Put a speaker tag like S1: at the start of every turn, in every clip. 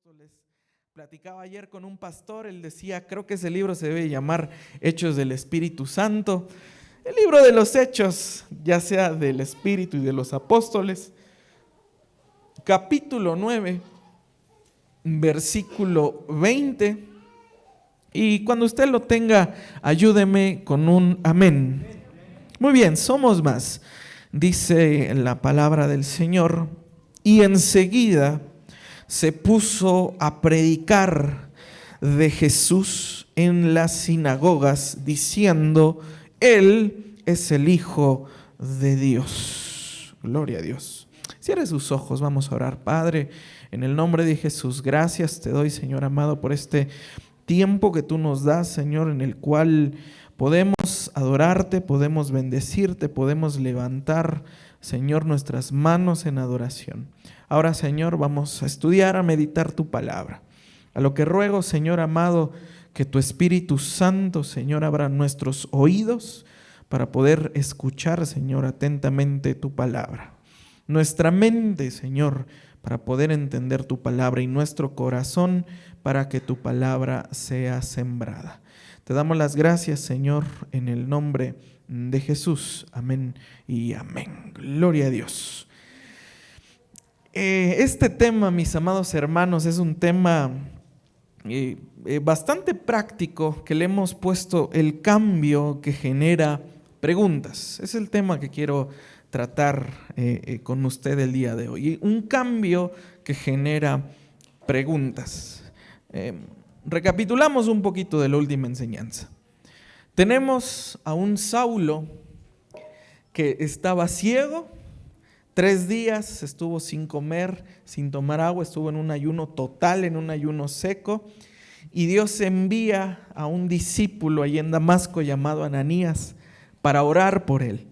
S1: apóstoles. Platicaba ayer con un pastor, él decía, creo que ese libro se debe llamar Hechos del Espíritu Santo. El libro de los Hechos, ya sea del Espíritu y de los apóstoles. Capítulo 9, versículo 20. Y cuando usted lo tenga, ayúdeme con un amén. Muy bien, somos más. Dice la palabra del Señor, y enseguida se puso a predicar de Jesús en las sinagogas, diciendo, Él es el Hijo de Dios. Gloria a Dios. Cierre sus ojos, vamos a orar. Padre, en el nombre de Jesús, gracias te doy, Señor amado, por este tiempo que tú nos das, Señor, en el cual podemos adorarte, podemos bendecirte, podemos levantar, Señor, nuestras manos en adoración. Ahora, Señor, vamos a estudiar, a meditar tu palabra. A lo que ruego, Señor amado, que tu Espíritu Santo, Señor, abra nuestros oídos para poder escuchar, Señor, atentamente tu palabra. Nuestra mente, Señor, para poder entender tu palabra, y nuestro corazón para que tu palabra sea sembrada. Te damos las gracias, Señor, en el nombre de Jesús. Amén y amén. Gloria a Dios. Este tema, mis amados hermanos, es un tema bastante práctico, que le hemos puesto el cambio que genera preguntas. Es el tema que quiero tratar con usted el día de hoy. Un cambio que genera preguntas. Recapitulamos un poquito de la última enseñanza. Tenemos a un Saulo que estaba ciego. 3 días estuvo sin comer, sin tomar agua, estuvo en un ayuno total, en un ayuno seco. Y Dios envía a un discípulo allí en Damasco llamado Ananías para orar por él,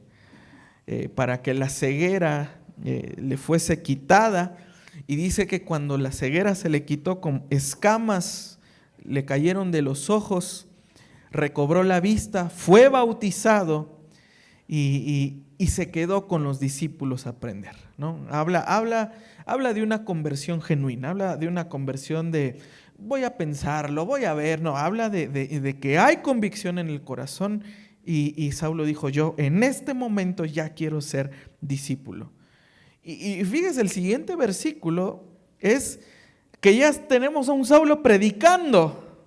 S1: para que la ceguera le fuese quitada. Y dice que cuando la ceguera se le quitó, con escamas le cayeron de los ojos, recobró la vista, fue bautizado y se quedó con los discípulos a aprender, ¿no? Habla de una conversión genuina, habla de una conversión de voy a pensarlo, voy a ver, no, habla de que hay convicción en el corazón y Saulo dijo, yo en este momento ya quiero ser discípulo. Y fíjese, el siguiente versículo es que ya tenemos a un Saulo predicando.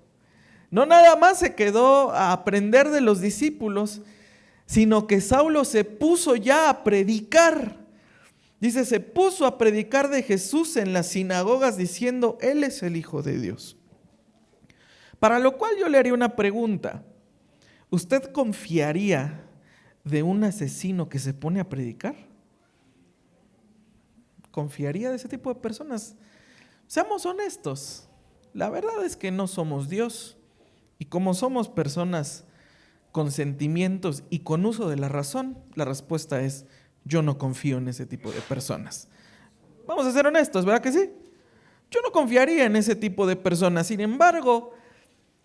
S1: No nada más se quedó a aprender de los discípulos, sino que Saulo se puso ya a predicar. Dice, se puso a predicar de Jesús en las sinagogas diciendo, Él es el Hijo de Dios. Para lo cual yo le haría una pregunta. ¿Usted confiaría de un asesino que se pone a predicar? ¿Confiaría de ese tipo de personas? Seamos honestos. La verdad es que no somos Dios. Y como somos personas con sentimientos y con uso de la razón, la respuesta es, yo no confío en ese tipo de personas. Vamos a ser honestos, ¿verdad que sí? Yo no confiaría en ese tipo de personas. Sin embargo,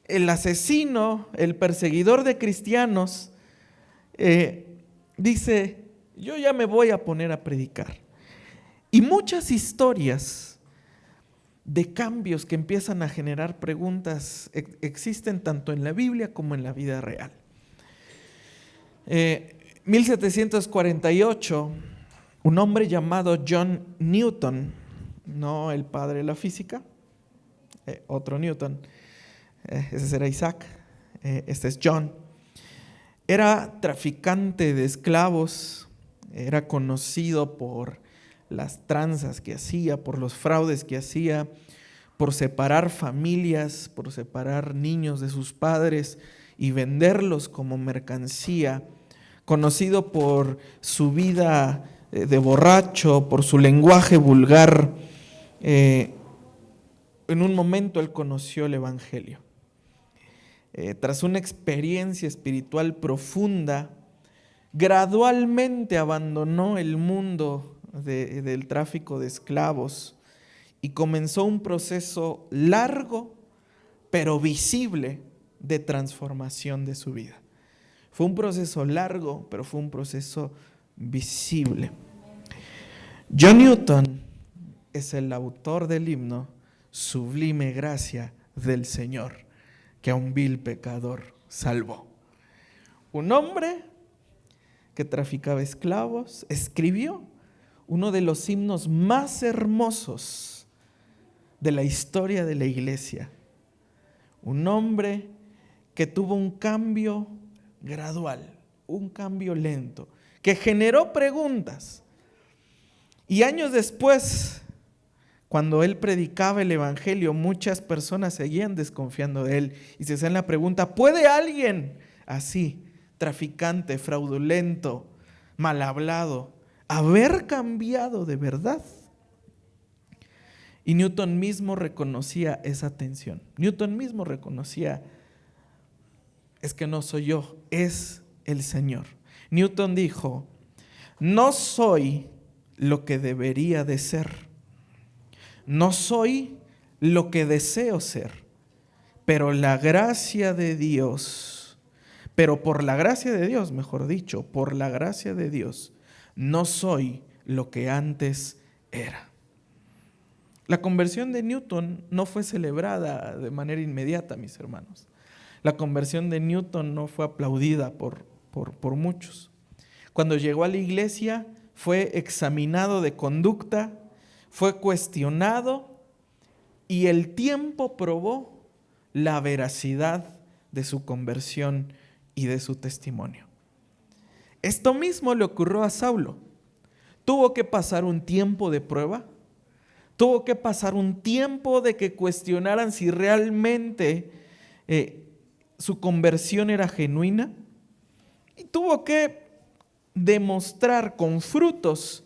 S1: el asesino, el perseguidor de cristianos, dice, yo ya me voy a poner a predicar. Y muchas historias de cambios que empiezan a generar preguntas existen tanto en la Biblia como en la vida real. 1748, un hombre llamado John Newton, no el padre de la física, otro Newton, ese será Isaac, este es John, era traficante de esclavos, era conocido por las tranzas que hacía, por los fraudes que hacía, por separar familias, por separar niños de sus padres y venderlos como mercancía, conocido por su vida de borracho, por su lenguaje vulgar. En un momento él conoció el Evangelio. Tras una experiencia espiritual profunda, gradualmente abandonó el mundo del tráfico de esclavos y comenzó un proceso largo pero visible de transformación de su vida. Fue un proceso largo, pero fue un proceso visible. John Newton es el autor del himno sublime gracia del Señor, que a un vil pecador salvó. Un hombre que traficaba esclavos escribió uno de los himnos más hermosos de la historia de la iglesia. Un hombre que tuvo un cambio gradual, un cambio lento, que generó preguntas. Y años después, cuando él predicaba el evangelio, muchas personas seguían desconfiando de él y se hacían la pregunta: ¿puede alguien así, traficante, fraudulento, mal hablado, haber cambiado de verdad? Y Newton mismo reconocía esa tensión. Newton mismo reconocía: es que no soy yo, es el Señor. Newton dijo: no soy lo que debería de ser, no soy lo que deseo ser, pero la gracia de Dios, pero por la gracia de Dios, mejor dicho, por la gracia de Dios, no soy lo que antes era. La conversión de Newton no fue celebrada de manera inmediata, mis hermanos. La conversión de Newton no fue aplaudida por muchos. Cuando llegó a la iglesia, fue examinado de conducta, fue cuestionado y el tiempo probó la veracidad de su conversión y de su testimonio. Esto mismo le ocurrió a Saulo. Tuvo que pasar un tiempo de prueba, tuvo que pasar un tiempo de que cuestionaran si realmente su conversión era genuina, y tuvo que demostrar con frutos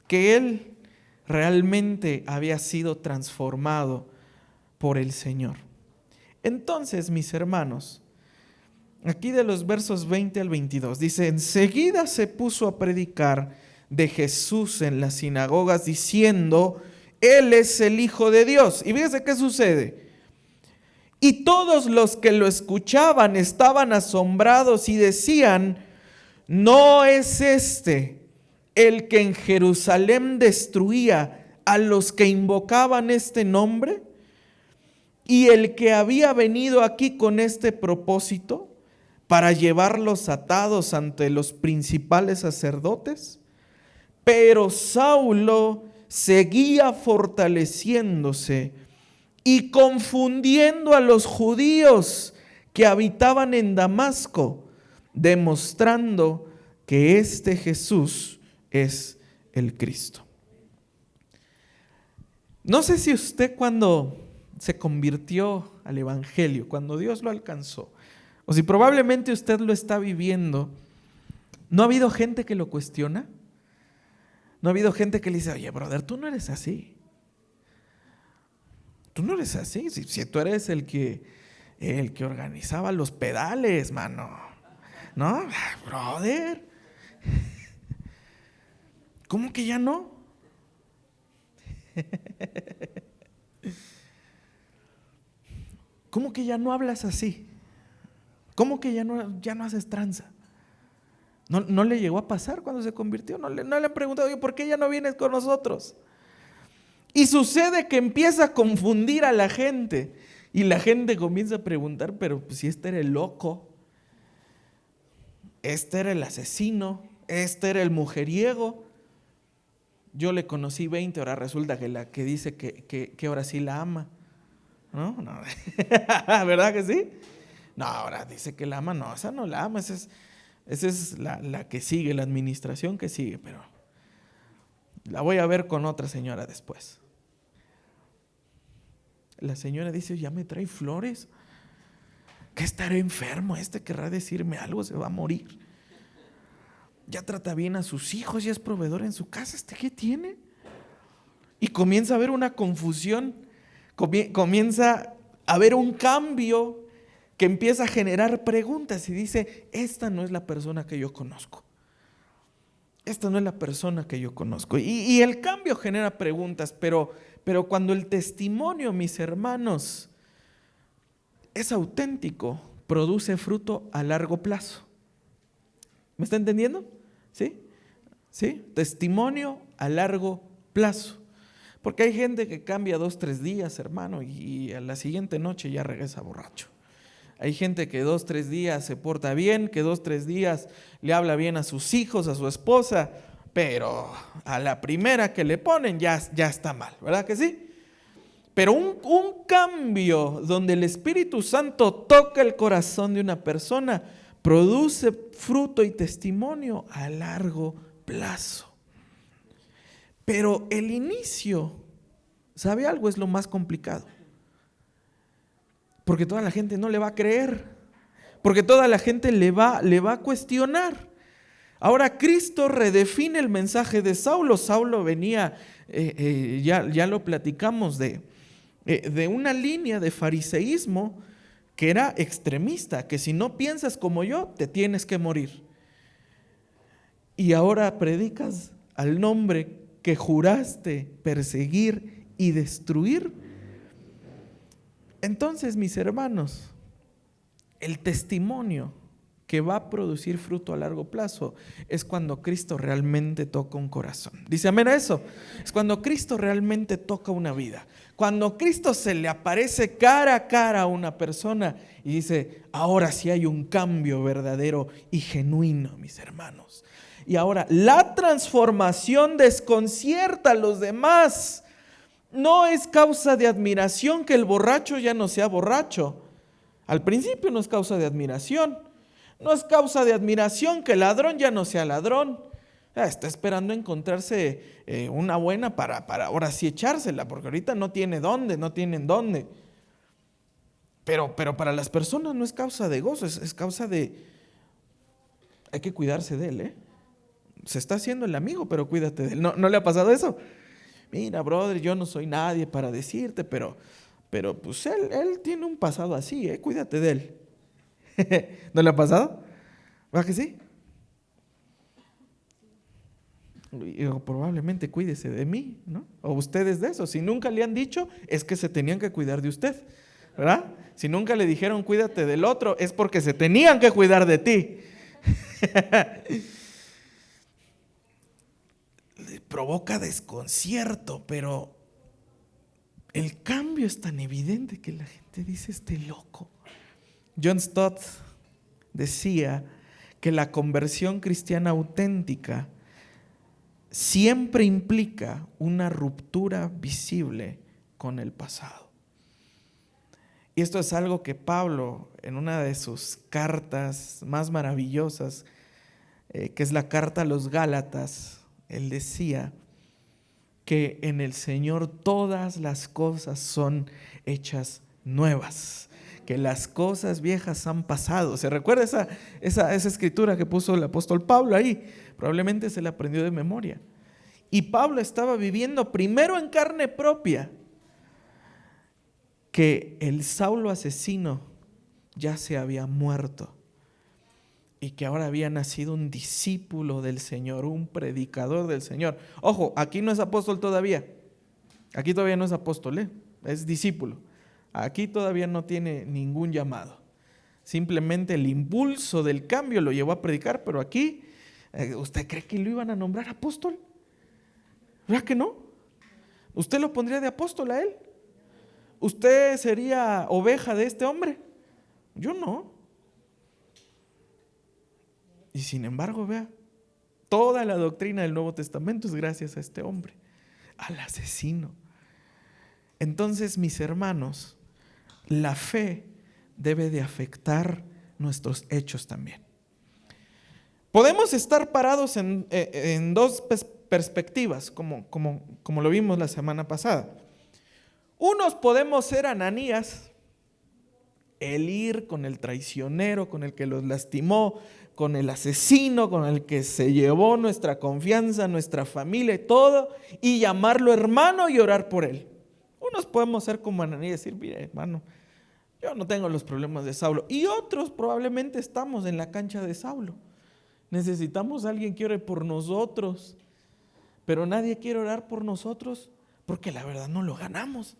S1: que él realmente había sido transformado por el Señor. Entonces, mis hermanos, aquí de los versos 20 al 22, dice: enseguida se puso a predicar de Jesús en las sinagogas, diciendo: Él es el Hijo de Dios. Y fíjese qué sucede. Y todos los que lo escuchaban estaban asombrados y decían: ¿no es este el que en Jerusalén destruía a los que invocaban este nombre? ¿Y el que había venido aquí con este propósito, para llevarlos atados ante los principales sacerdotes? Pero Saulo seguía fortaleciéndose y confundiendo a los judíos que habitaban en Damasco, demostrando que este Jesús es el Cristo. No sé si usted, cuando se convirtió al evangelio, cuando Dios lo alcanzó, o si probablemente usted lo está viviendo, ¿no ha habido gente que lo cuestiona? ¿No ha habido gente que le dice: oye, brother, tú no eres así? Tú no eres así. Si tú eres el que organizaba los pedales, mano. ¿No? Brother. ¿Cómo que ya no? ¿Cómo que ya no hablas así? ¿Cómo que ya no haces tranza? ¿No le llegó a pasar cuando se convirtió? ¿No le han preguntado: oye, ¿por qué ya no vienes con nosotros? Y sucede que empieza a confundir a la gente. Y la gente comienza a preguntar: pero pues, si este era el loco, este era el asesino, este era el mujeriego. Yo le conocí 20, ahora resulta que la que dice que ahora sí la ama. ¿No? ¿Verdad que sí? No, ahora dice que la ama. No, esa no la ama, esa es la que sigue, la administración que sigue, pero la voy a ver con otra señora después. La señora dice: ya me trae flores. ¿Qué estará enfermo? Querrá decirme algo, se va a morir. Ya trata bien a sus hijos, ya es proveedor en su casa. ¿Qué tiene? Y comienza a haber una confusión, comienza a haber un cambio que empieza a generar preguntas y dice: esta no es la persona que yo conozco. Esta no es la persona que yo conozco. Y el cambio genera preguntas, pero cuando el testimonio, mis hermanos, es auténtico, produce fruto a largo plazo. ¿Me está entendiendo? ¿Sí? ¿Sí? Testimonio a largo plazo. Porque hay gente que cambia 2, 3 días, hermano, y a la siguiente noche ya regresa borracho. Hay gente que 2, 3 días se porta bien, que 2, 3 días le habla bien a sus hijos, a su esposa, pero a la primera que le ponen ya está mal, ¿verdad que sí? Pero un cambio donde el Espíritu Santo toca el corazón de una persona produce fruto y testimonio a largo plazo. Pero el inicio, ¿sabe algo? Es lo más complicado. Porque toda la gente no le va a creer. Porque toda la gente le va a cuestionar. Ahora Cristo redefine el mensaje de Saulo. Saulo venía, ya lo platicamos, de una línea de fariseísmo que era extremista, que si no piensas como yo, te tienes que morir. Y ahora predicas al nombre que juraste perseguir y destruir. Entonces, mis hermanos, el testimonio que va a producir fruto a largo plazo es cuando Cristo realmente toca un corazón. Dice amén a eso. Es cuando Cristo realmente toca una vida. Cuando Cristo se le aparece cara a cara a una persona y dice, ahora sí hay un cambio verdadero y genuino, mis hermanos. Y ahora la transformación desconcierta a los demás. No es causa de admiración que el borracho ya no sea borracho. Al principio no es causa de admiración. No es causa de admiración que el ladrón ya no sea ladrón. Está esperando encontrarse una buena para ahora sí echársela, porque ahorita no tienen dónde. Pero para las personas no es causa de gozo, es causa de... Hay que cuidarse de él, Se está haciendo el amigo, pero cuídate de él. ¿No le ha pasado eso? Mira, brother, yo no soy nadie para decirte, pero pues él tiene un pasado así, cuídate de él. ¿No le ha pasado? ¿Va que sí? O probablemente cuídese de mí, ¿no? O ustedes de eso. Si nunca le han dicho, es que se tenían que cuidar de usted, ¿verdad? Si nunca le dijeron cuídate del otro, es porque se tenían que cuidar de ti. Provoca desconcierto, pero el cambio es tan evidente que la gente dice, este loco. John Stott decía que la conversión cristiana auténtica siempre implica una ruptura visible con el pasado. Y esto es algo que Pablo, en una de sus cartas más maravillosas, que es la carta a los Gálatas, él decía que en el Señor todas las cosas son hechas nuevas, que las cosas viejas han pasado. ¿Se recuerda esa escritura que puso el apóstol Pablo ahí? Probablemente se la aprendió de memoria. Y Pablo estaba viviendo primero en carne propia que el Saulo asesino ya se había muerto y que ahora había nacido un discípulo del Señor, un predicador del Señor. Ojo, aquí no es apóstol todavía. Aquí todavía no es apóstol, es discípulo. Aquí todavía no tiene ningún llamado. Simplemente el impulso del cambio lo llevó a predicar, pero aquí, ¿usted cree que lo iban a nombrar apóstol? ¿Verdad que no? ¿Usted lo pondría de apóstol a él? ¿Usted sería oveja de este hombre? Yo no. Y sin embargo, vea, toda la doctrina del Nuevo Testamento es gracias a este hombre, al asesino. Entonces, mis hermanos, la fe debe de afectar nuestros hechos también. Podemos estar parados en dos perspectivas, como lo vimos la semana pasada. Unos podemos ser Ananías, el ir con el traicionero, con el que los lastimó, con el asesino, con el que se llevó nuestra confianza, nuestra familia y todo, y llamarlo hermano y orar por él. Unos podemos ser como Ananías y decir, mire hermano, yo no tengo los problemas de Saulo. Y otros probablemente estamos en la cancha de Saulo. Necesitamos a alguien que ore por nosotros, pero nadie quiere orar por nosotros porque la verdad no lo ganamos.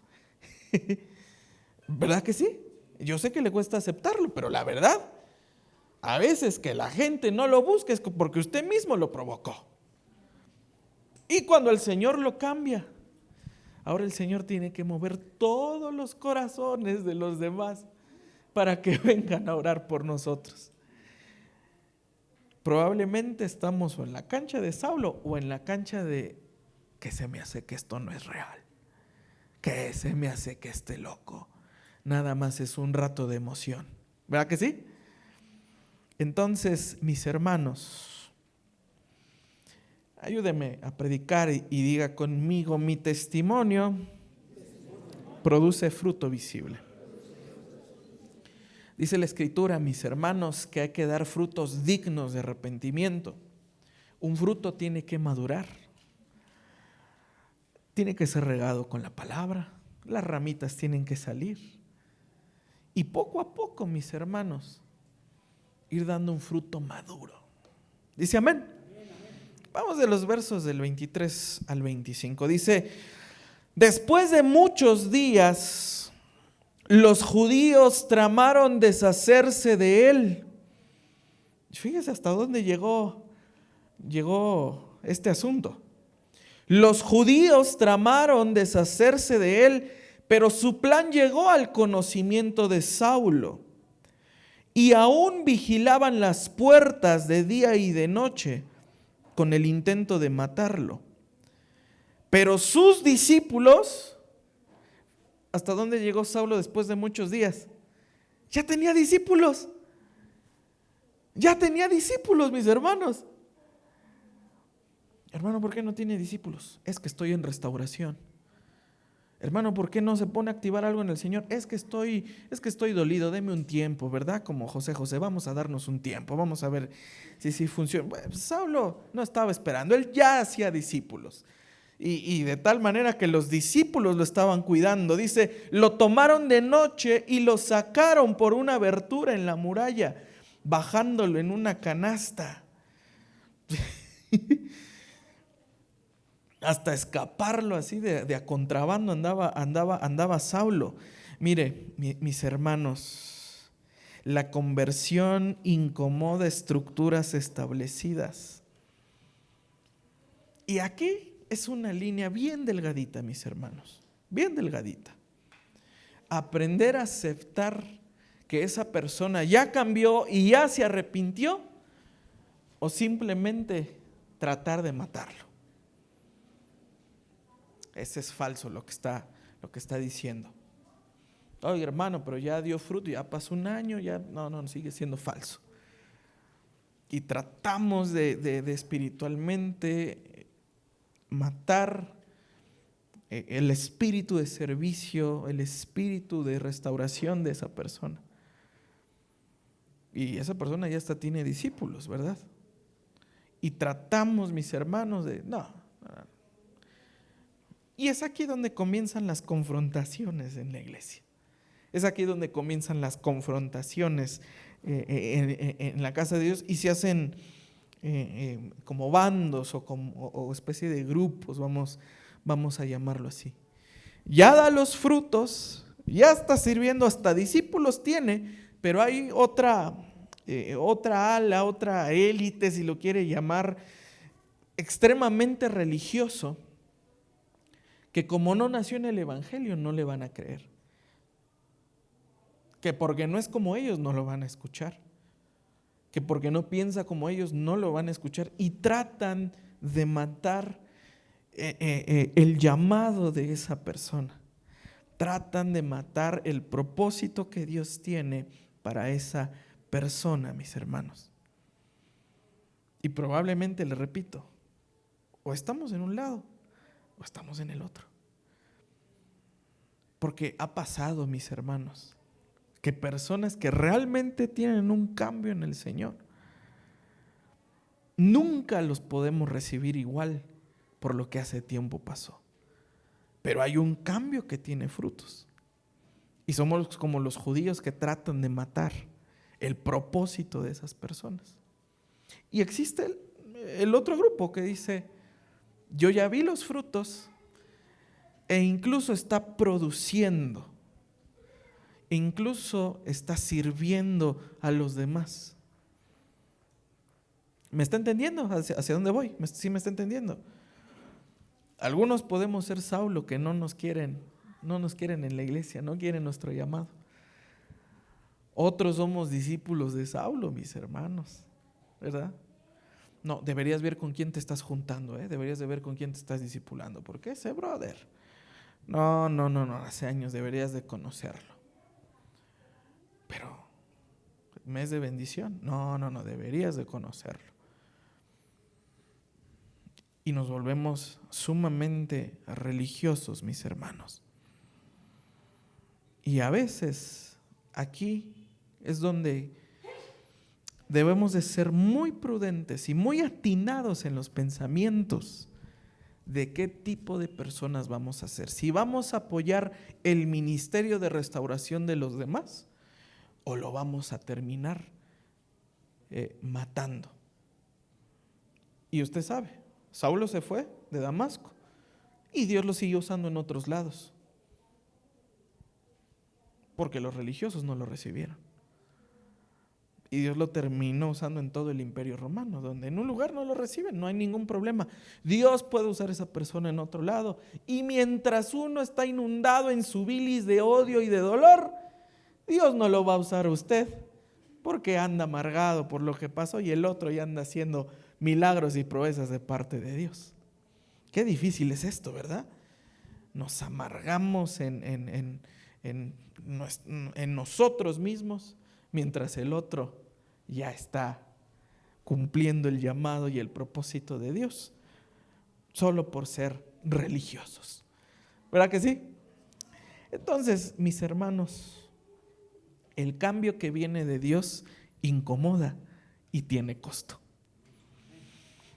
S1: ¿Verdad que sí? Yo sé que le cuesta aceptarlo, pero la verdad, a veces que la gente no lo busque es porque usted mismo lo provocó. Y cuando el Señor lo cambia, Ahora el Señor tiene que mover todos los corazones de los demás para que vengan a orar por nosotros. Probablemente estamos o en la cancha de Saulo o en la cancha de que se me hace que esto no es real, que se me hace que esté loco. Nada más es un rato de emoción. ¿Verdad que sí? Entonces, mis hermanos, ayúdeme a predicar y diga conmigo: mi testimonio produce fruto visible. Dice la Escritura, mis hermanos, que hay que dar frutos dignos de arrepentimiento. Un fruto tiene que madurar, tiene que ser regado con la palabra, las ramitas tienen que salir. Y poco a poco, mis hermanos, ir dando un fruto maduro. Dice amén. Vamos de los versos del 23 al 25. Dice: después de muchos días, los judíos tramaron deshacerse de él. Fíjese hasta dónde llegó este asunto. Los judíos tramaron deshacerse de él, pero su plan llegó al conocimiento de Saulo. Y aún vigilaban las puertas de día y de noche con el intento de matarlo. Pero sus discípulos, ¿hasta dónde llegó Saulo después de muchos días? Ya tenía discípulos. Ya tenía discípulos, mis hermanos. Hermano, ¿por qué no tiene discípulos? Es que estoy en restauración. Hermano, ¿por qué no se pone a activar algo en el Señor? Es que estoy dolido, deme un tiempo, ¿verdad? Como José, vamos a darnos un tiempo, vamos a ver si funciona. Bueno, Saulo no estaba esperando, él ya hacía discípulos. Y de tal manera que los discípulos lo estaban cuidando. Dice, lo tomaron de noche y lo sacaron por una abertura en la muralla, bajándolo en una canasta. Hasta escaparlo así de a contrabando andaba Saulo. Mire, mis hermanos, la conversión incomoda estructuras establecidas. Y aquí es una línea bien delgadita, mis hermanos, bien delgadita. Aprender a aceptar que esa persona ya cambió y ya se arrepintió, o simplemente tratar de matarlo. Ese es falso lo que está diciendo. Oye, hermano, pero ya dio fruto, ya pasó un año, ya no, sigue siendo falso. Y tratamos de espiritualmente matar el espíritu de servicio, el espíritu de restauración de esa persona. Y esa persona ya hasta tiene discípulos, ¿verdad? Y tratamos, mis hermanos, no. Y es aquí donde comienzan las confrontaciones en la iglesia. Es aquí donde comienzan las confrontaciones en la casa de Dios, y se hacen como bandos o especie de grupos, vamos a llamarlo así. Ya da los frutos, ya está sirviendo, hasta discípulos tiene, pero hay otra ala, otra élite, si lo quiere llamar, extremadamente religioso, que como no nació en el evangelio no le van a creer, que porque no es como ellos no lo van a escuchar, que porque no piensa como ellos no lo van a escuchar, y tratan de matar el llamado de esa persona, tratan de matar el propósito que Dios tiene para esa persona, mis hermanos. Y probablemente, le repito, o estamos en un lado o estamos en el otro. Porque ha pasado, mis hermanos, que personas que realmente tienen un cambio en el Señor, nunca los podemos recibir igual por lo que hace tiempo pasó. Pero hay un cambio que tiene frutos. Y somos como los judíos que tratan de matar el propósito de esas personas. Y existe el otro grupo que dice, yo ya vi los frutos, e incluso está produciendo, incluso está sirviendo a los demás. ¿Me está entendiendo hacia dónde voy? ¿Sí me está entendiendo? Algunos podemos ser Saulo que no nos quieren en la iglesia, no quieren nuestro llamado. Otros somos discípulos de Saulo, mis hermanos, ¿verdad? No, deberías ver con quién te estás juntando, deberías de ver con quién te estás discipulando, porque ese brother, no, hace años deberías de conocerlo. Pero, mes de bendición, no, deberías de conocerlo. Y nos volvemos sumamente religiosos, mis hermanos. Y a veces aquí es donde debemos de ser muy prudentes y muy atinados en los pensamientos de qué tipo de personas vamos a ser. Si vamos a apoyar el ministerio de restauración de los demás o lo vamos a terminar matando. Y usted sabe, Saulo se fue de Damasco y Dios lo siguió usando en otros lados, porque los religiosos no lo recibieron. Y Dios lo terminó usando en todo el imperio romano, donde en un lugar no lo reciben, no hay ningún problema. Dios puede usar a esa persona en otro lado. Y mientras uno está inundado en su bilis de odio y de dolor, Dios no lo va a usar a usted, porque anda amargado por lo que pasó y el otro ya anda haciendo milagros y proezas de parte de Dios. Qué difícil es esto, ¿verdad? Nos amargamos en nosotros mismos, mientras el otro ya está cumpliendo el llamado y el propósito de Dios, solo por ser religiosos. ¿Verdad que sí? Entonces, mis hermanos, el cambio que viene de Dios incomoda y tiene costo.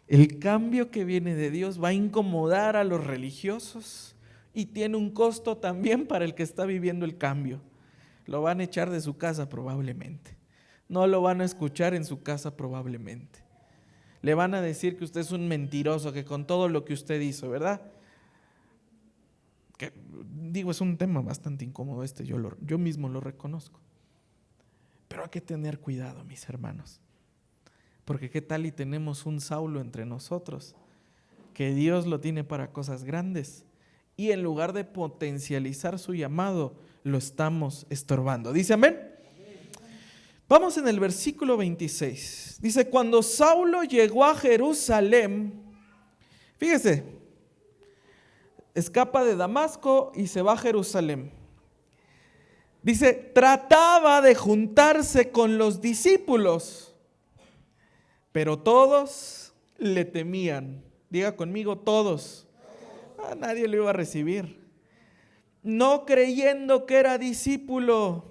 S1: El cambio que viene de Dios va a incomodar a los religiosos y tiene un costo también para el que está viviendo el cambio. Lo van a echar de su casa probablemente. No lo van a escuchar en su casa probablemente. Le van a decir que usted es un mentiroso, que con todo lo que usted hizo, ¿verdad? Que, digo, es un tema bastante incómodo yo mismo lo reconozco. Pero hay que tener cuidado, mis hermanos. Porque qué tal y tenemos un Saulo entre nosotros, que Dios lo tiene para cosas grandes, y en lugar de potencializar su llamado, lo estamos estorbando. ¿Dice amén? Vamos en el versículo 26. Dice, cuando Saulo llegó a Jerusalén, fíjese, escapa de Damasco y se va a Jerusalén. Dice, trataba de juntarse con los discípulos, pero todos le temían. Diga conmigo, todos. Nadie lo iba a recibir. No creyendo que era discípulo.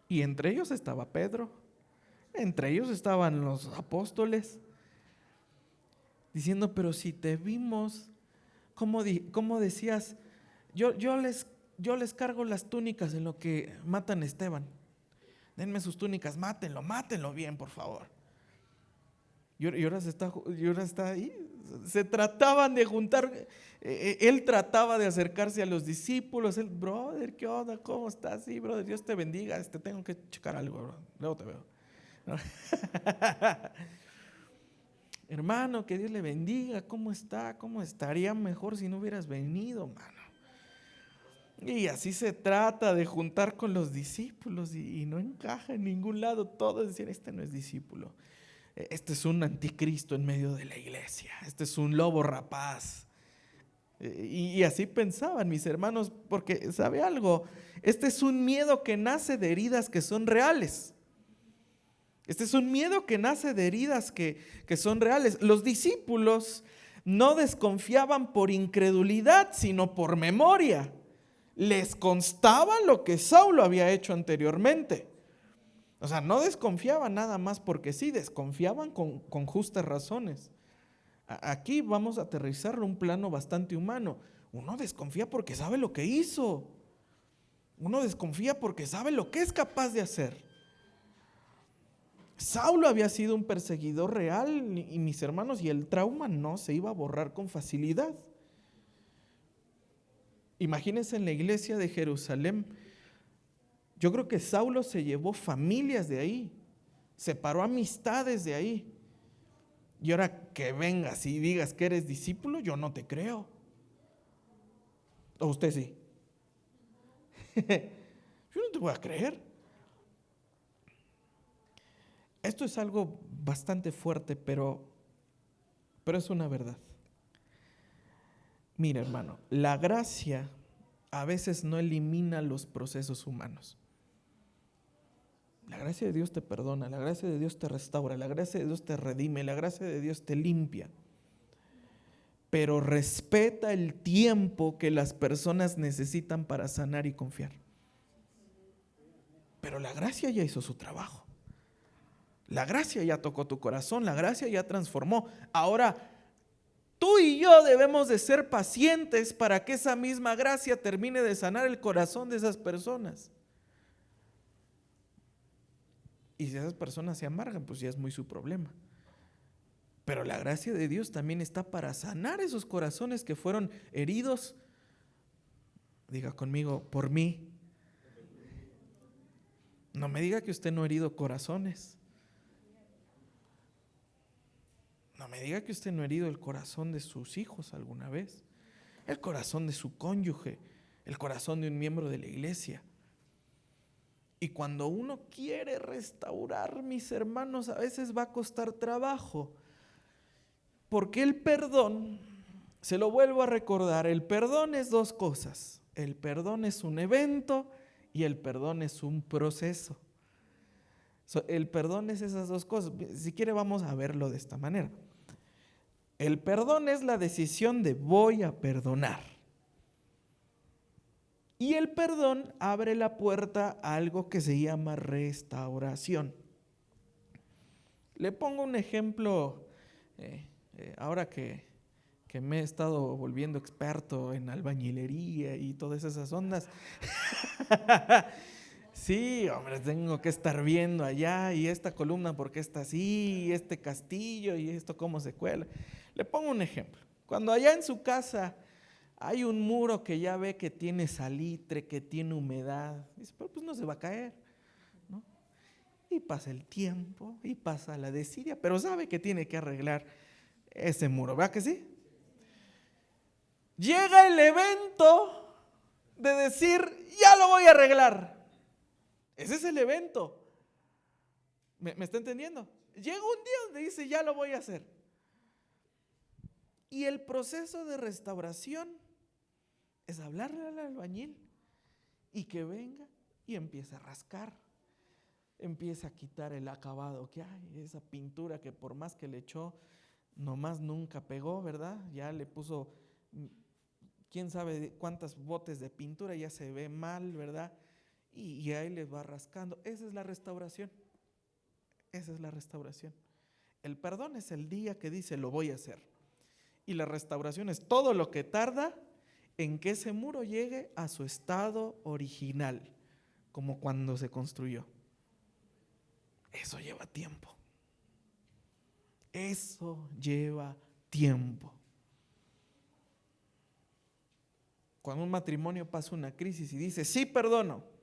S1: Y entre ellos estaba Pedro. Entre ellos estaban los apóstoles. Diciendo, pero si te vimos, ¿cómo decías? Yo les cargo las túnicas en lo que matan a Esteban. Denme sus túnicas, mátenlo bien, por favor. Y ahora está ahí. Se trataban de juntar. Él trataba de acercarse a los discípulos. Él, brother, ¿qué onda? ¿Cómo estás? Sí, brother, Dios te bendiga. Tengo que checar algo, bro. Luego te veo. ¿No? Hermano, que Dios le bendiga. ¿Cómo está? ¿Cómo estaría mejor si no hubieras venido, mano? Y así se trata de juntar con los discípulos y no encaja en ningún lado. Todos decían, este no es discípulo. Este es un anticristo en medio de la iglesia. Este es un lobo rapaz. Y así pensaban mis hermanos, porque ¿sabe algo? Este es un miedo que nace de heridas que son reales. Este es un miedo que nace de heridas que son reales. Los discípulos no desconfiaban por incredulidad, sino por memoria. Les constaba lo que Saulo había hecho anteriormente. O sea, no desconfiaban nada más porque sí, desconfiaban con justas razones. Aquí vamos a aterrizarlo en un plano bastante humano. Uno desconfía porque sabe lo que hizo. Uno desconfía porque sabe lo que es capaz de hacer. Saulo había sido un perseguidor real y mis hermanos, y el trauma no se iba a borrar con facilidad. Imagínense en la iglesia de Jerusalén. Yo creo que Saulo se llevó familias de ahí, separó amistades de ahí. Y ahora que vengas y digas que eres discípulo, yo no te creo. ¿O usted sí? Yo no te voy a creer. Esto es algo bastante fuerte, pero es una verdad. Mira, hermano, la gracia a veces no elimina los procesos humanos. La gracia de Dios te perdona, la gracia de Dios te restaura, la gracia de Dios te redime, la gracia de Dios te limpia. Pero respeta el tiempo que las personas necesitan para sanar y confiar. Pero la gracia ya hizo su trabajo. La gracia ya tocó tu corazón, la gracia ya transformó. Ahora, tú y yo debemos de ser pacientes para que esa misma gracia termine de sanar el corazón de esas personas. Y si esas personas se amargan, pues ya es muy su problema. Pero la gracia de Dios también está para sanar esos corazones que fueron heridos. Diga conmigo, por mí. No me diga que usted no ha herido corazones. No me diga que usted no ha herido el corazón de sus hijos alguna vez, el corazón de su cónyuge, el corazón de un miembro de la iglesia. Y cuando uno quiere restaurar, mis hermanos, a veces va a costar trabajo, porque el perdón, se lo vuelvo a recordar, el perdón es dos cosas. El perdón es un evento y el perdón es un proceso. El perdón es esas dos cosas. Si quiere, vamos a verlo de esta manera. El perdón es la decisión de voy a perdonar. Y el perdón abre la puerta a algo que se llama restauración. Le pongo un ejemplo, ahora que me he estado volviendo experto en albañilería y todas esas ondas. Sí, hombre, tengo que estar viendo allá y esta columna porque está así, y este castillo y esto cómo se cuela. Le pongo un ejemplo. Cuando allá en su casa hay un muro que ya ve que tiene salitre, que tiene humedad, dice, pero pues no se va a caer, ¿no? Y pasa el tiempo y pasa la desidia, pero sabe que tiene que arreglar ese muro, ¿verdad que sí? Llega el evento de decir, ya lo voy a arreglar. Ese es el evento. ¿Me está entendiendo? Llega un día donde dice, ya lo voy a hacer. Y el proceso de restauración es hablarle al albañil y que venga y empiece a rascar. Empieza a quitar el acabado que hay, esa pintura que por más que le echó, nomás nunca pegó, ¿verdad? Ya le puso, quién sabe cuántas botes de pintura, ya se ve mal, ¿verdad? Y ahí les va rascando. Esa es la restauración. Esa es la restauración. El perdón es el día que dice lo voy a hacer. Y la restauración es todo lo que tarda en que ese muro llegue a su estado original, como cuando se construyó. Eso lleva tiempo. Eso lleva tiempo. Cuando un matrimonio pasa una crisis y dice, sí, perdono,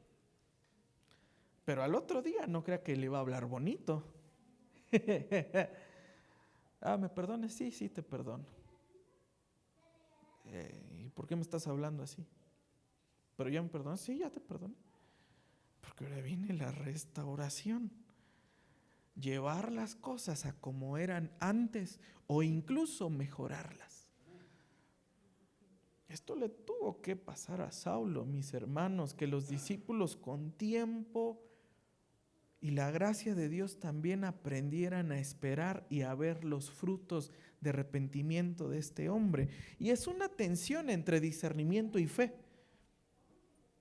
S1: pero al otro día no crea que le va a hablar bonito. ¿Me perdones? Sí, sí te perdono. ¿Y por qué me estás hablando así? ¿Pero ya me perdonas? Sí, ya te perdoné. Porque ahora viene la restauración. Llevar las cosas a como eran antes o incluso mejorarlas. Esto le tuvo que pasar a Saulo, mis hermanos, que los discípulos con tiempo y la gracia de Dios también aprendieran a esperar y a ver los frutos de arrepentimiento de este hombre. Y es una tensión entre discernimiento y fe.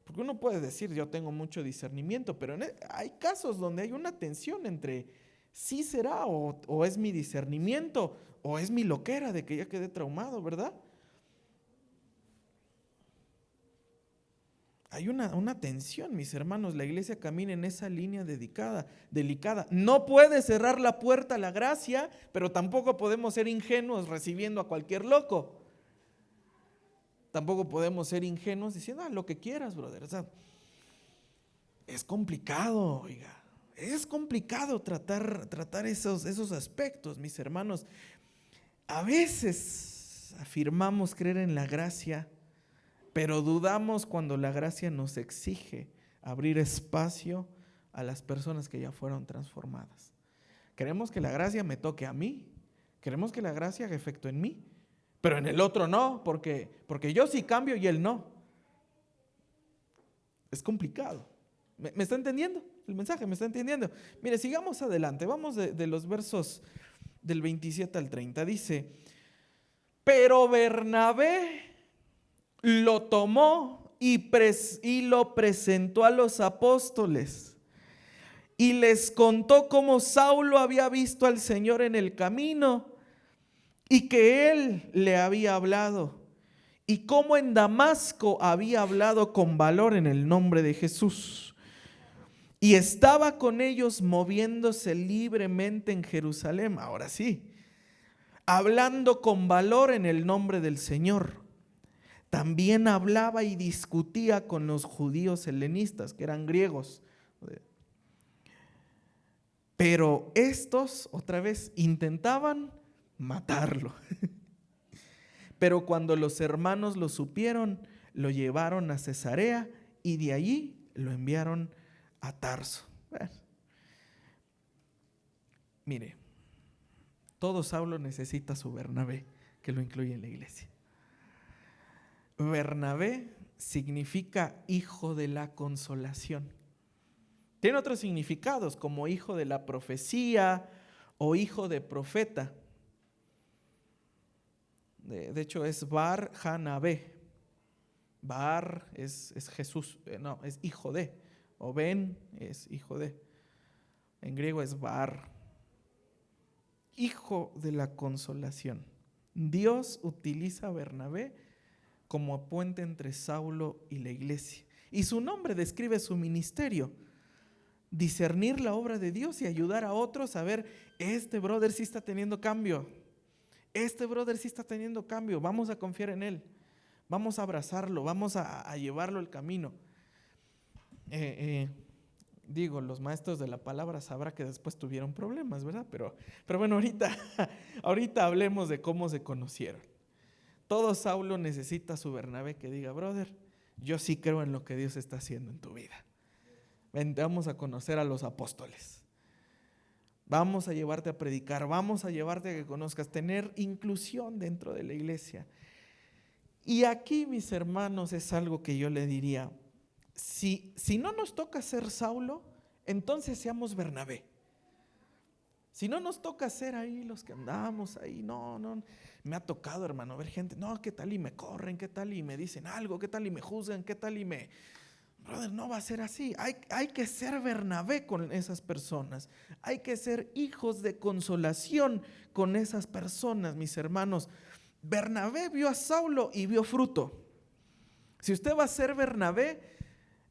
S1: Porque uno puede decir, yo tengo mucho discernimiento, pero hay casos donde hay una tensión entre sí será o es mi discernimiento o es mi loquera de que ya quedé traumado, ¿verdad? Hay una tensión, mis hermanos. La iglesia camina en esa línea delicada. No puede cerrar la puerta a la gracia, pero tampoco podemos ser ingenuos recibiendo a cualquier loco. Tampoco podemos ser ingenuos diciendo, lo que quieras, brother. O sea, es complicado, oiga. Es complicado tratar esos aspectos, mis hermanos. A veces afirmamos creer en la gracia, pero dudamos cuando la gracia nos exige abrir espacio a las personas que ya fueron transformadas. Queremos que la gracia me toque a mí, queremos que la gracia haga efecto en mí, pero en el otro no, porque yo sí cambio y él no. Es complicado. ¿Me está entendiendo? El mensaje, ¿me está entendiendo? Mire, sigamos adelante, vamos de los versos del 27 al 30. Dice: pero Bernabé lo tomó y lo presentó a los apóstoles y les contó cómo Saulo había visto al Señor en el camino y que él le había hablado, y cómo en Damasco había hablado con valor en el nombre de Jesús. Y estaba con ellos moviéndose libremente en Jerusalén, ahora sí, hablando con valor en el nombre del Señor. También hablaba y discutía con los judíos helenistas, que eran griegos. Pero estos, otra vez, intentaban matarlo. Pero cuando los hermanos lo supieron, lo llevaron a Cesarea y de allí lo enviaron a Tarso. Bueno, mire, todo Saulo necesita su Bernabé, que lo incluye en la iglesia. Bernabé significa hijo de la consolación. Tiene otros significados, como hijo de la profecía o hijo de profeta. De hecho es Bar Hanabé. Bar es Jesús, no, es hijo de. O Ben es hijo de. En griego es Bar. Hijo de la consolación. Dios utiliza a Bernabé como puente entre Saulo y la iglesia. Y su nombre describe su ministerio: discernir la obra de Dios y ayudar a otros a ver, este brother sí está teniendo cambio. Este brother sí está teniendo cambio. Vamos a confiar en él. Vamos a abrazarlo. Vamos a llevarlo el camino. Digo, los maestros de la palabra sabrá que después tuvieron problemas, ¿verdad? Pero bueno, ahorita hablemos de cómo se conocieron. Todo Saulo necesita su Bernabé que diga: brother, yo sí creo en lo que Dios está haciendo en tu vida. Ven, vamos a conocer a los apóstoles. Vamos a llevarte a predicar, vamos a llevarte a que conozcas, tener inclusión dentro de la iglesia. Y aquí, mis hermanos, es algo que yo le diría: si no nos toca ser Saulo, entonces seamos Bernabé. Si no nos toca ser ahí los que andamos ahí, no, me ha tocado, hermano, ver gente, no, qué tal y me corren, qué tal y me dicen algo, qué tal y me juzgan, qué tal y me... Brother, no va a ser así. Hay que ser Bernabé con esas personas. Hay que ser hijos de consolación con esas personas, mis hermanos. Bernabé vio a Saulo y vio fruto. Si usted va a ser Bernabé,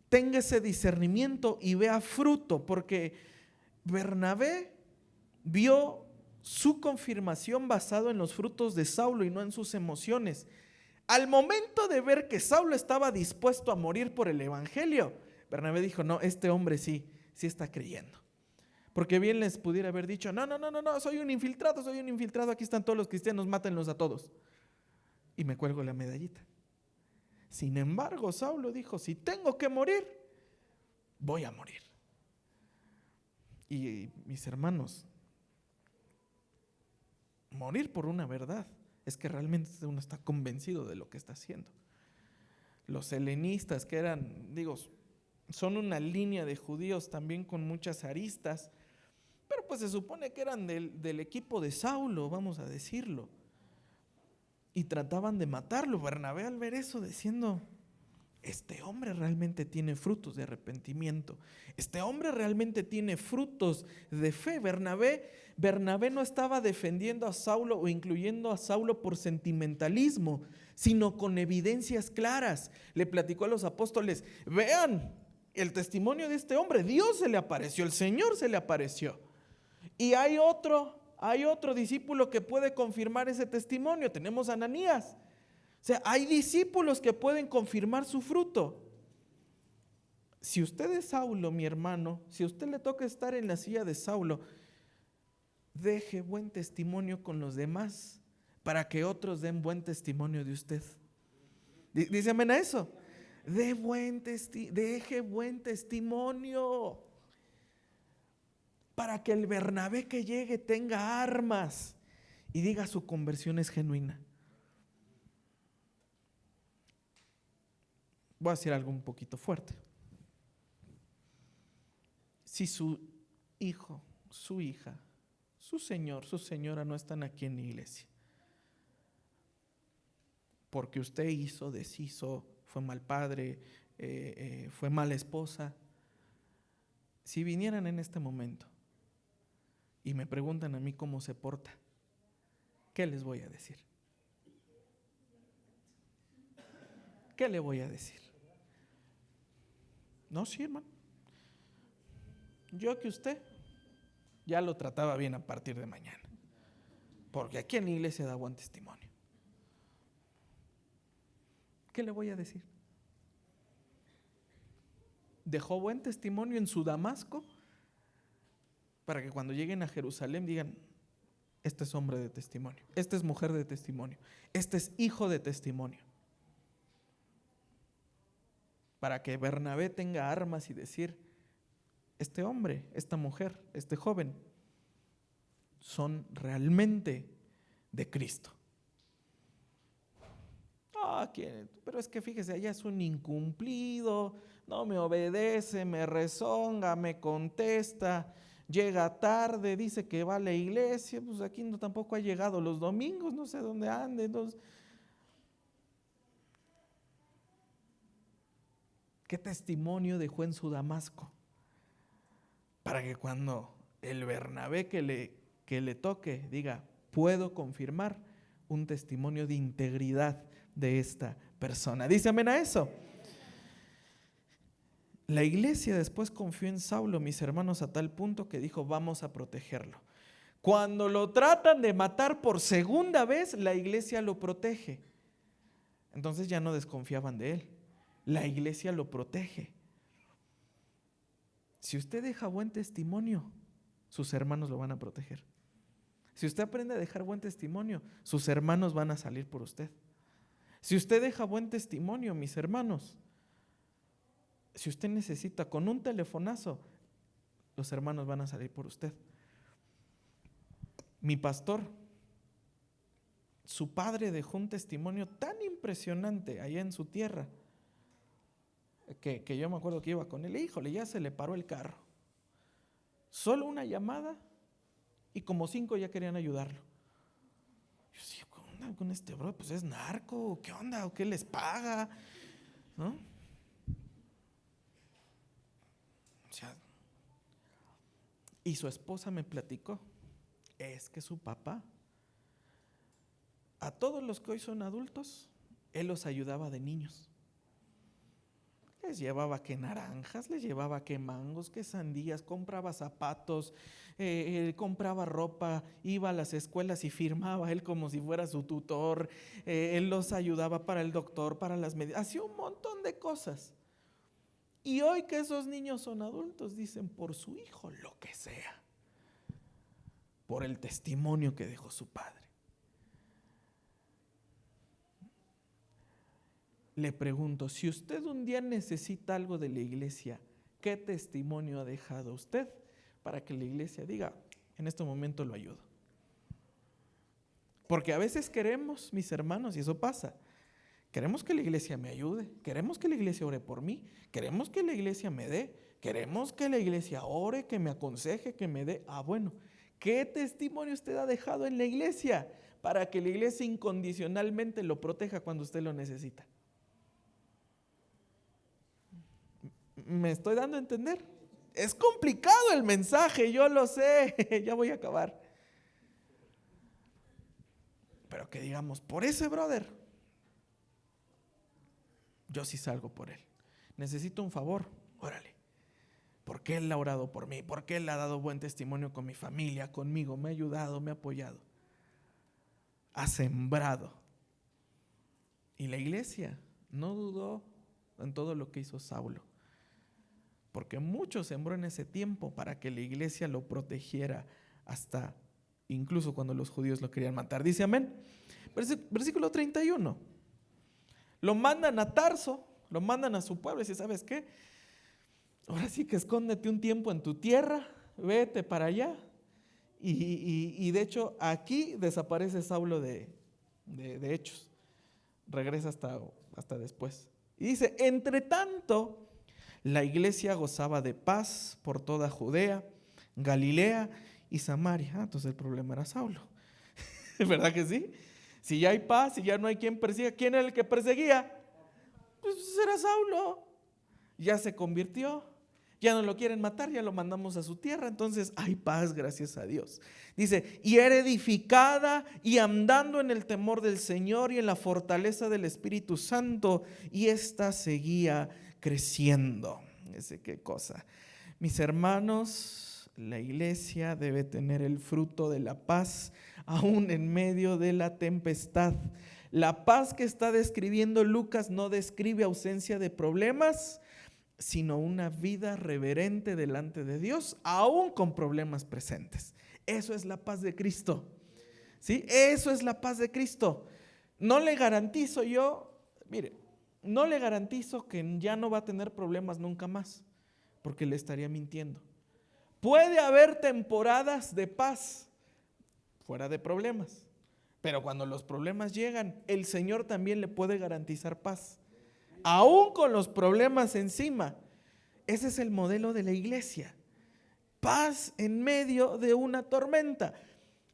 S1: tenga ese discernimiento y vea fruto, porque Bernabé vio su confirmación basado en los frutos de Saulo y no en sus emociones. Al momento de ver que Saulo estaba dispuesto a morir por el evangelio, Bernabé dijo: no, este hombre sí está creyendo. Porque bien les pudiera haber dicho: no, soy un infiltrado, aquí están todos los cristianos, mátenlos a todos. Y me cuelgo la medallita. Sin embargo, Saulo dijo: si tengo que morir, voy a morir. Y mis hermanos, morir por una verdad es que realmente uno está convencido de lo que está haciendo. Los helenistas, que eran, son una línea de judíos también con muchas aristas, pero pues se supone que eran del equipo de Saulo, vamos a decirlo, y trataban de matarlo. Bernabé, al ver eso, diciendo: este hombre realmente tiene frutos de arrepentimiento, este hombre realmente tiene frutos de fe. Bernabé no estaba defendiendo a Saulo o incluyendo a Saulo por sentimentalismo, sino con evidencias claras. Le platicó a los apóstoles: vean el testimonio de este hombre, Dios se le apareció, el Señor se le apareció. Y hay otro discípulo que puede confirmar ese testimonio. Tenemos a Ananías. O sea, hay discípulos que pueden confirmar su fruto. Si usted es Saulo, mi hermano, si a usted le toca estar en la silla de Saulo, deje buen testimonio con los demás para que otros den buen testimonio de usted. Dice amén a eso. Deje buen testimonio para que el Bernabé que llegue tenga armas y diga su conversión es genuina. Voy a decir algo un poquito fuerte. Si su hijo, su hija, su señor, su señora no están aquí en la iglesia, porque usted hizo, deshizo, fue mal padre, fue mala esposa, si vinieran en este momento y me preguntan a mí cómo se porta, ¿qué les voy a decir? ¿Qué le voy a decir? No, sí, hermano. Yo que usted ya lo trataba bien a partir de mañana, porque aquí en la iglesia da buen testimonio. ¿Qué le voy a decir? Dejó buen testimonio en su Damasco para que cuando lleguen a Jerusalén digan, este es hombre de testimonio, esta es mujer de testimonio, este es hijo de testimonio. Para que Bernabé tenga armas y decir, este hombre, esta mujer, este joven, son realmente de Cristo. Pero es que fíjese, allá es un incumplido, no me obedece, me rezonga, me contesta, llega tarde, dice que va a la iglesia, pues aquí no tampoco ha llegado los domingos, no sé dónde ande. Entonces, ¿qué testimonio dejó en su Damasco? Para que cuando el Bernabé que le toque diga, puedo confirmar un testimonio de integridad de esta persona. Dice amén a eso. La iglesia después confió en Saulo, mis hermanos, a tal punto que dijo, vamos a protegerlo. Cuando lo tratan de matar por segunda vez, la iglesia lo protege. Entonces ya no desconfiaban de él. La iglesia lo protege. Si usted deja buen testimonio, sus hermanos lo van a proteger. Si usted aprende a dejar buen testimonio, sus hermanos van a salir por usted. Si usted deja buen testimonio, mis hermanos, si usted necesita con un telefonazo, los hermanos van a salir por usted. Mi pastor, su padre dejó un testimonio tan impresionante allá en su tierra, que yo me acuerdo que iba con él, híjole, ya se le paró el carro. Solo una llamada y como 5 ya querían ayudarlo. Yo decía, ¿qué onda con este bro? Pues es narco, ¿qué onda? ¿O qué les paga? ¿No? O sea, y su esposa me platicó, es que su papá, a todos los que hoy son adultos, él los ayudaba de niños. Les llevaba que naranjas, les llevaba que mangos, que sandías, compraba zapatos, compraba ropa, iba a las escuelas y firmaba él como si fuera su tutor, él los ayudaba para el doctor, para las medidas, hacía un montón de cosas. Y hoy que esos niños son adultos, dicen por su hijo lo que sea, por el testimonio que dejó su padre. Le pregunto, si usted un día necesita algo de la iglesia, ¿qué testimonio ha dejado usted para que la iglesia diga, en este momento lo ayudo? Porque a veces queremos, mis hermanos, y eso pasa, queremos que la iglesia me ayude, queremos que la iglesia ore por mí, queremos que la iglesia me dé, queremos que la iglesia ore, que me aconseje, que me dé. Bueno, ¿qué testimonio usted ha dejado en la iglesia para que la iglesia incondicionalmente lo proteja cuando usted lo necesita? ¿Me estoy dando a entender? Es complicado el mensaje, yo lo sé, ya voy a acabar. Pero que digamos, por ese brother, yo sí salgo por él. Necesito un favor, órale. Porque él ha orado por mí, porque él ha dado buen testimonio con mi familia, conmigo, me ha ayudado, me ha apoyado. Ha sembrado. Y la iglesia no dudó en todo lo que hizo Saulo. porque mucho sembró en ese tiempo para que la iglesia lo protegiera hasta incluso cuando los judíos lo querían matar. Dice amén. Versículo 31. Lo mandan a Tarso, lo mandan a su pueblo y dice, ¿sabes qué? Ahora sí que escóndete un tiempo en tu tierra, vete para allá. Y de hecho aquí desaparece Saulo de Hechos, regresa hasta después. Y dice, entre tanto, la iglesia gozaba de paz por toda Judea, Galilea y Samaria. Entonces el problema era Saulo. ¿Verdad que sí? Si ya hay paz, si ya no hay quien persiga, ¿quién era el que perseguía? Pues era Saulo. Ya se convirtió. Ya no lo quieren matar, ya lo mandamos a su tierra. Entonces hay paz, gracias a Dios. Dice, y era edificada y andando en el temor del Señor y en la fortaleza del Espíritu Santo, y ésta seguía creciendo. Qué cosa. Mis hermanos, la iglesia debe tener el fruto de la paz, aún en medio de la tempestad. La paz que está describiendo Lucas no describe ausencia de problemas, sino una vida reverente delante de Dios, aún con problemas presentes. Eso es la paz de Cristo. ¿Sí? Eso es la paz de Cristo. No le garantizo yo, mire, no le garantizo que ya no va a tener problemas nunca más, porque le estaría mintiendo. Puede haber temporadas de paz fuera de problemas, pero cuando los problemas llegan, el Señor también le puede garantizar paz, aún con los problemas encima. Ese es el modelo de la iglesia. Paz en medio de una tormenta.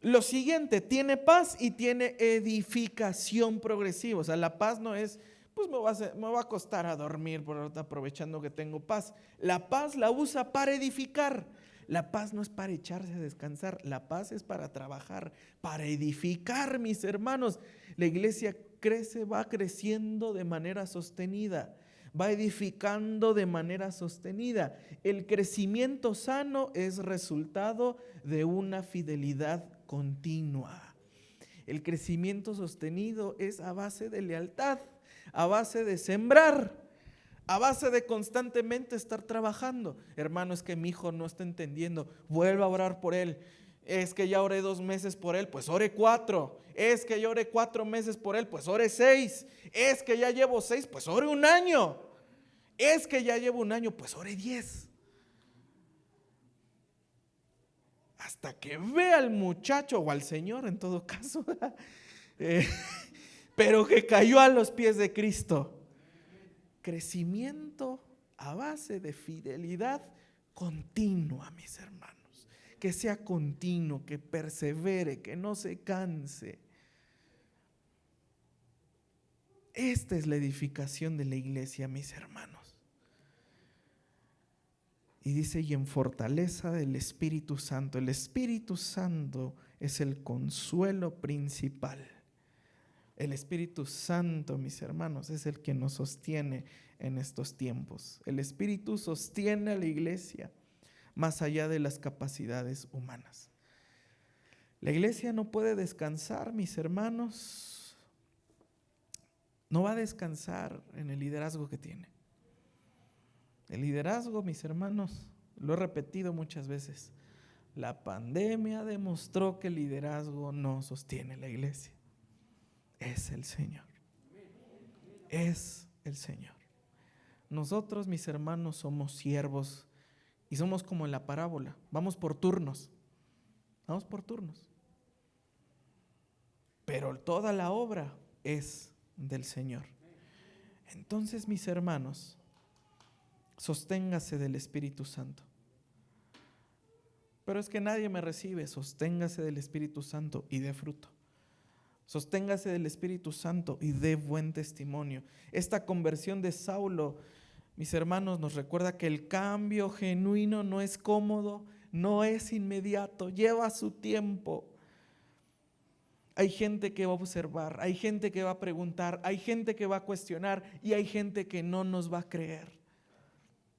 S1: Lo siguiente, tiene paz y tiene edificación progresiva. O sea, la paz no es, pues me va a costar a dormir aprovechando que tengo paz. La paz la usa para edificar. La paz no es para echarse a descansar. La paz es para trabajar, para edificar, mis hermanos. La iglesia crece, va creciendo de manera sostenida, va edificando de manera sostenida. El crecimiento sano es resultado de una fidelidad continua. El crecimiento sostenido es a base de lealtad, a base de sembrar, a base de constantemente estar trabajando. Hermano, es que mi hijo no está entendiendo, vuelva a orar por él. Es que ya oré 2 meses por él, pues ore 4. Es que ya oré 4 meses por él, pues ore 6. Es que ya llevo 6, pues ore 1 año. Es que ya llevo 1 año, pues ore 10. Hasta que vea al muchacho o al Señor en todo caso, pero que cayó a los pies de Cristo. Crecimiento a base de fidelidad continua, mis hermanos. Que sea continuo, que persevere, que no se canse. Esta es la edificación de la iglesia, mis hermanos. Y dice, y en fortaleza del Espíritu Santo. El Espíritu Santo es el consuelo principal. El Espíritu Santo, mis hermanos, es el que nos sostiene en estos tiempos. El Espíritu sostiene a la iglesia más allá de las capacidades humanas. La iglesia no puede descansar, mis hermanos. No va a descansar en el liderazgo que tiene. El liderazgo, mis hermanos, lo he repetido muchas veces. La pandemia demostró que el liderazgo no sostiene la iglesia. Es el Señor. Es el Señor. Nosotros, mis hermanos, somos siervos y somos como en la parábola. Vamos por turnos. Vamos por turnos. Pero toda la obra es del Señor. Entonces, mis hermanos, sosténgase del Espíritu Santo. Pero es que nadie me recibe. Sosténgase del Espíritu Santo y dé fruto. Sosténgase del Espíritu Santo y dé buen testimonio. Esta conversión de Saulo, mis hermanos, nos recuerda que el cambio genuino no es cómodo, no es inmediato, lleva su tiempo. Hay gente que va a observar, hay gente que va a preguntar, hay gente que va a cuestionar y hay gente que no nos va a creer.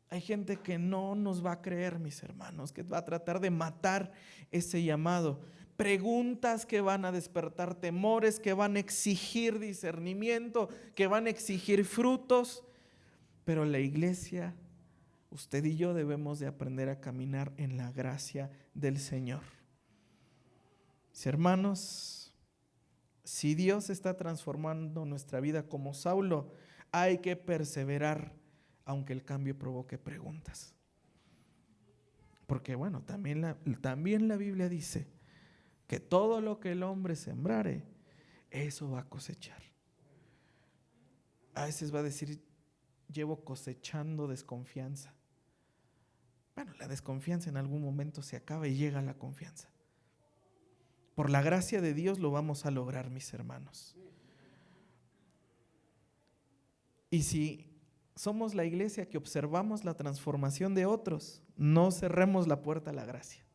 S1: Hay gente que no nos va a creer, mis hermanos, que va a tratar de matar ese llamado. Preguntas que van a despertar temores, que van a exigir discernimiento, que van a exigir frutos. Pero la iglesia Usted y yo debemos de aprender a caminar en la gracia del Señor. Mis hermanos, si Dios está transformando nuestra vida como Saulo, hay que perseverar, aunque el cambio provoque preguntas. Porque bueno, también la Biblia dice que todo lo que el hombre sembrare, eso va a cosechar. A veces va a decir, llevo cosechando desconfianza. Bueno, la desconfianza en algún momento se acaba y llega la confianza. Por la gracia de Dios lo vamos a lograr, mis hermanos. Y si somos la iglesia que observamos la transformación de otros, no cerremos la puerta a la gracia.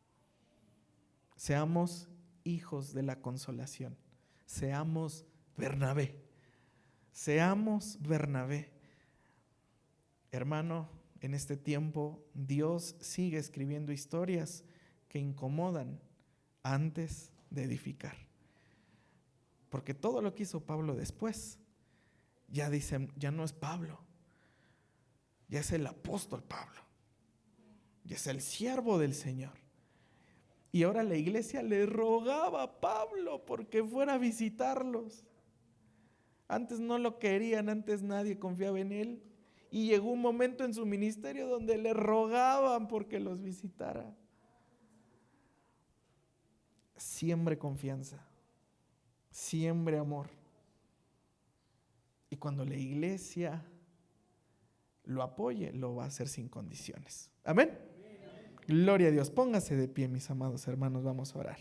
S1: Seamos hijos de la consolación. Seamos Bernabé. Seamos Bernabé. Hermano, en este tiempo Dios sigue escribiendo historias que incomodan antes de edificar. Porque todo lo que hizo Pablo después, ya dicen, ya no es Pablo, ya es el apóstol Pablo, ya es el siervo del Señor. Y ahora la iglesia le rogaba a Pablo porque fuera a visitarlos. Antes no lo querían, antes nadie confiaba en él. Y llegó un momento en su ministerio donde le rogaban porque los visitara. Siembre confianza, siembre amor. Y cuando la iglesia lo apoye, lo va a hacer sin condiciones. Amén. Gloria a Dios. Póngase de pie, mis amados hermanos, vamos a orar.